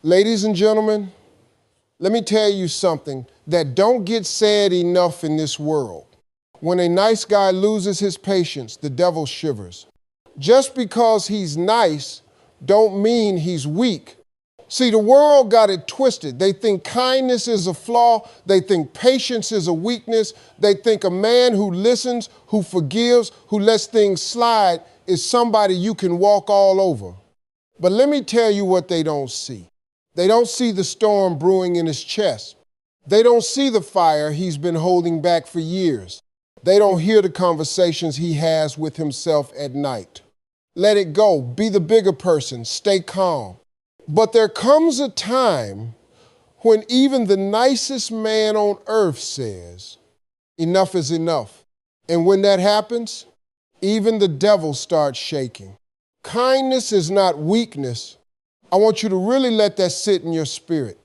Ladies and gentlemen, let me tell you something that don't get said enough in this world. When a nice guy loses his patience, the devil shivers. Just because he's nice don't mean he's weak. See, the world got it twisted. They think kindness is a flaw. They think patience is a weakness. They think a man who listens, who forgives, who lets things slide is somebody you can walk all over. But let me tell you what they don't see. They don't see the storm brewing in his chest. They don't see the fire he's been holding back for years. They don't hear the conversations he has with himself at night. Let it go. Be the bigger person. Stay calm. But there comes a time when even the nicest man on earth says, enough is enough. And when that happens, even the devil starts shaking. Kindness is not weakness. I want you to really let that sit in your spirit.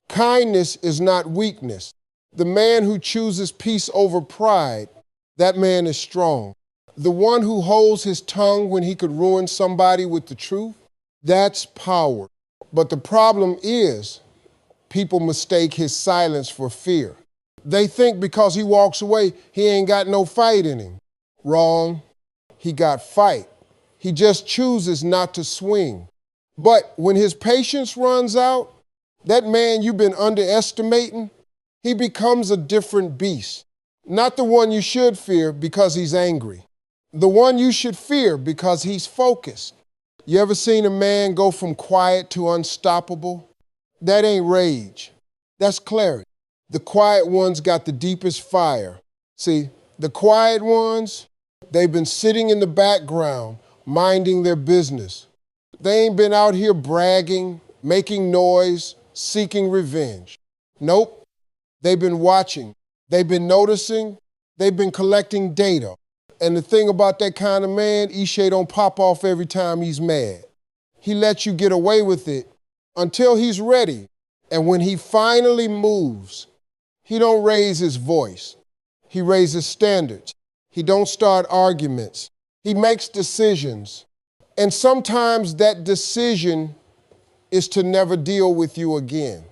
Kindness is not weakness. The man who chooses peace over pride, that man is strong. The one who holds his tongue when he could ruin somebody with the truth, that's power. But the problem is, people mistake his silence for fear. They think because he walks away, he ain't got no fight in him. Wrong. He got fight. He just chooses not to swing. But when his patience runs out, that man you've been underestimating, he becomes a different beast. Not the one you should fear because he's angry. The one you should fear because he's focused. You ever seen a man go from quiet to unstoppable? That ain't rage. That's clarity. The quiet ones got the deepest fire. See, the quiet ones, they've been sitting in the background, minding their business. They ain't been out here bragging, making noise, seeking revenge. Nope. They've been watching. They've been noticing. They've been collecting data. And the thing about that kind of man, Ishay don't pop off every time he's mad. He lets you get away with it until he's ready. And when he finally moves, he don't raise his voice. He raises standards. He don't start arguments. He makes decisions. And sometimes that decision is to never deal with you again.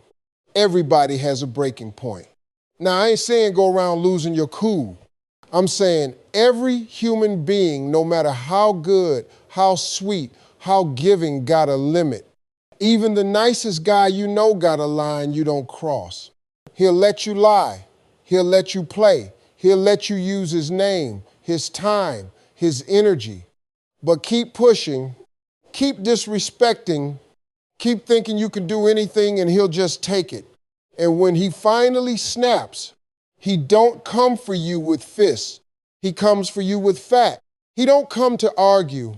Everybody has a breaking point. Now, I ain't saying go around losing your cool. I'm saying every human being, no matter how good, how sweet, how giving, got a limit. Even the nicest guy you know got a line you don't cross. He'll let you lie. He'll let you play. He'll let you use his name, his time, his energy. But keep pushing, keep disrespecting, keep thinking you can do anything and he'll just take it. And when he finally snaps, he don't come for you with fists. He comes for you with fact. He don't come to argue.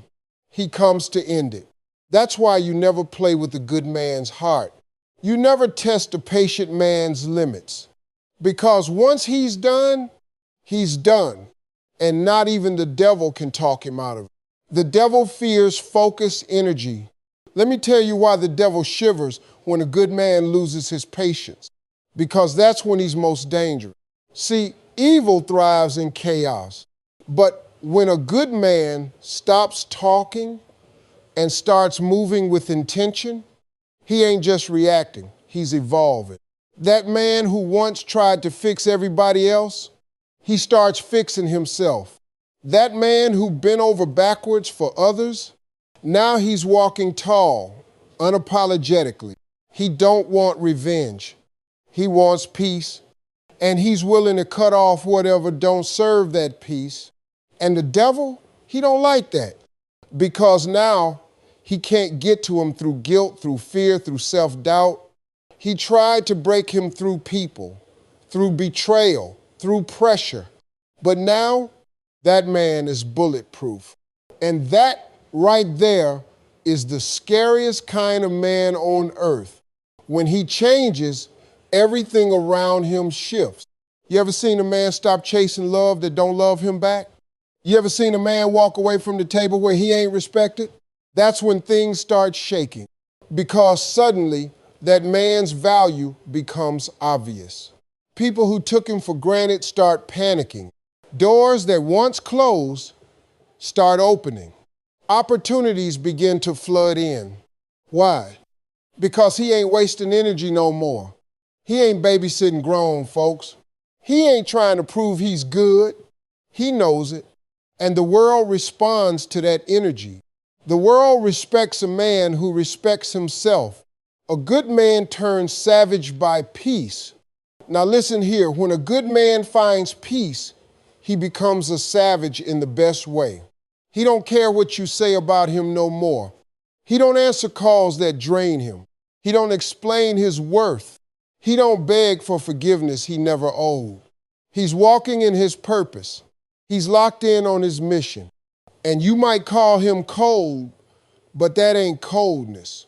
He comes to end it. That's why you never play with a good man's heart. You never test a patient man's limits. Because once he's done, and not even the devil can talk him out of it. The devil fears focused energy. Let me tell you why the devil shivers when a good man loses his patience. Because that's when he's most dangerous. See, evil thrives in chaos. But when a good man stops talking and starts moving with intention, he ain't just reacting, he's evolving. That man who once tried to fix everybody else, he starts fixing himself. That man who bent over backwards for others, now he's walking tall, unapologetically. He don't want revenge. He wants peace, and he's willing to cut off whatever don't serve that peace. And the devil, he don't like that because now he can't get to him through guilt, through fear, through self-doubt. He tried to break him through people, through betrayal, through pressure. But now, that man is bulletproof. And that right there is the scariest kind of man on earth. When he changes, everything around him shifts. You ever seen a man stop chasing love that don't love him back? You ever seen a man walk away from the table where he ain't respected? That's when things start shaking, because suddenly that man's value becomes obvious. People who took him for granted start panicking. Doors that once closed start opening. Opportunities begin to flood in. Why? because he ain't wasting energy no more. He ain't babysitting grown folks. He ain't trying to prove he's good. He knows it. And the world responds to that energy. The world respects a man who respects himself. A good man turns savage by peace. Now listen here, when a good man finds peace, he becomes a savage in the best way. He don't care what you say about him no more. He don't answer calls that drain him. He don't explain his worth. He don't beg for forgiveness he never owed. He's walking in his purpose. He's locked in on his mission. And you might call him cold, but that ain't coldness.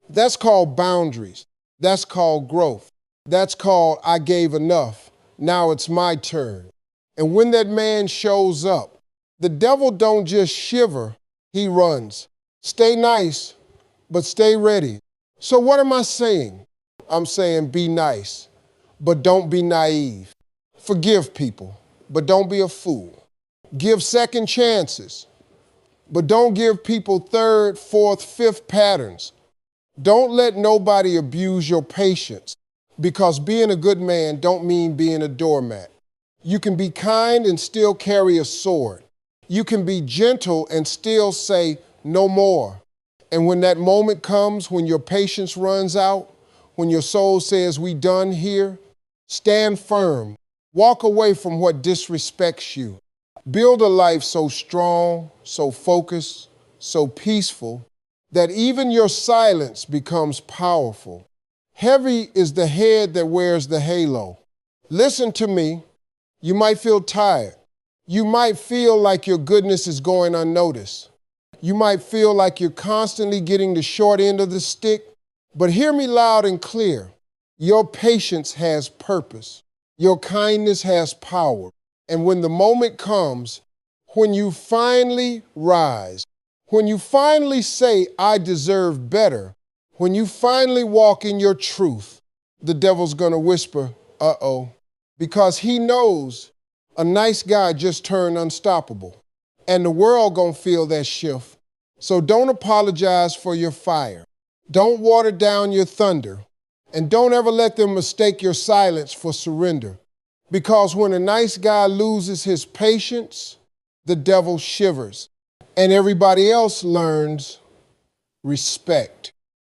That's called boundaries. That's called growth. That's called I gave enough. Now it's my turn. And when that man shows up, the devil don't just shiver, he runs. Stay nice, but stay ready. So what am I saying? I'm saying be nice, but don't be naive. Forgive people, but don't be a fool. Give second chances, but don't give people third, fourth, fifth patterns. Don't let nobody abuse your patience, because being a good man don't mean being a doormat. You can be kind and still carry a sword. You can be gentle and still say no more. And when that moment comes, when your patience runs out, when your soul says we done here, stand firm. Walk away from what disrespects you. Build a life so strong, so focused, so peaceful, that even your silence becomes powerful. Heavy is the head that wears the halo. Listen to me. You might feel tired. You might feel like your goodness is going unnoticed. You might feel like you're constantly getting the short end of the stick. But hear me loud and clear. Your patience has purpose. Your kindness has power. And when the moment comes, when you finally rise, when you finally say, I deserve better, when you finally walk in your truth, the devil's gonna whisper, uh-oh, because he knows a nice guy just turned unstoppable, and the world gonna feel that shift. So don't apologize for your fire. Don't water down your thunder, and don't ever let them mistake your silence for surrender. Because when a nice guy loses his patience, the devil shivers, and everybody else learns respect.